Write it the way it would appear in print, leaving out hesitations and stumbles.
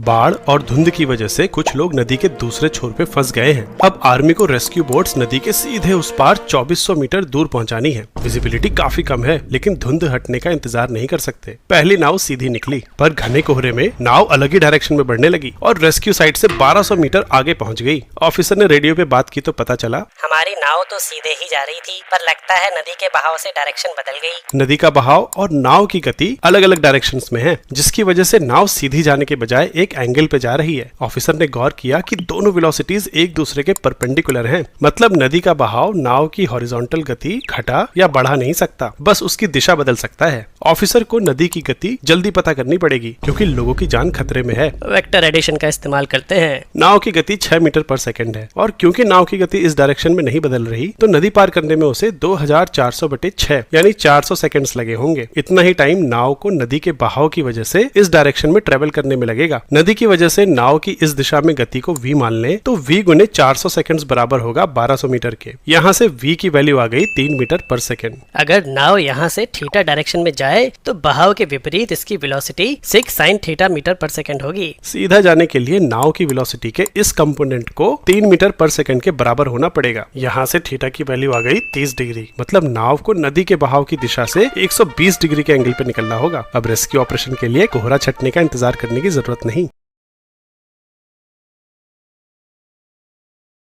बाढ़ और धुंध की वजह से कुछ लोग नदी के दूसरे छोर पे फंस गए हैं। अब आर्मी को रेस्क्यू बोट्स नदी के सीधे उस पार 2400 मीटर दूर पहुंचानी है। विजिबिलिटी काफी कम है, लेकिन धुंध हटने का इंतजार नहीं कर सकते। पहली नाव सीधी निकली, पर घने कोहरे में नाव अलग ही डायरेक्शन में बढ़ने लगी और रेस्क्यू साइट से 1200 मीटर आगे पहुंच गई। ऑफिसर ने रेडियो पे बात की तो पता चला, हमारी नाव तो सीधे ही जा रही थी, पर लगता है नदी के बहाव से डायरेक्शन बदल गई। नदी का बहाव और नाव की गति अलग अलग डायरेक्शंस में है, जिसकी वजह से नाव सीधी जाने के बजाय एक एंगल पे जा रही है। ऑफिसर ने गौर किया कि दोनों वेलोसिटीज एक दूसरे के परपेंडिकुलर हैं। मतलब नदी का बहाव नाव की हॉरिजॉन्टल गति घटा या बढ़ा नहीं सकता, बस उसकी दिशा बदल सकता है। ऑफिसर को नदी की गति जल्दी पता करनी पड़ेगी, क्योंकि लोगों की जान खतरे में है। वेक्टर एडिशन का इस्तेमाल करते हैं। नाव की गति 6 मीटर पर सेकंड है, और क्योंकि नाव की गति इस डायरेक्शन में नहीं बदल रही, तो नदी पार करने में उसे 2400/6 यानी 400 सेकंड्स लगे होंगे। इतना ही टाइम नाव को नदी के बहाव की वजह से इस डायरेक्शन में ट्रेवल करने में लगेगा। नदी की वजह से नाव की इस दिशा में गति को v मान लें, तो v गुने 400 सेकंड्स बराबर होगा 1200 मीटर के। यहाँ से v की वैल्यू आ गई 3 मीटर पर सेकंड। अगर नाव यहाँ से थीटा डायरेक्शन में जाए तो बहाव के विपरीत इसकी वेलोसिटी 6 sin थीटा मीटर पर सेकंड होगी। सीधा जाने के लिए नाव की वेलोसिटी के इस कंपोनेंट को 3 मीटर पर सेकंड के बराबर होना पड़ेगा। यहाँ से थीटा की वैल्यू आ गई 30 डिग्री। मतलब नाव को नदी के बहाव की दिशा से 120 डिग्री के एंगल पे निकलना होगा। अब रेस्क्यू ऑपरेशन के लिए कोहरा छटने का इंतजार करने की जरूरत नहीं।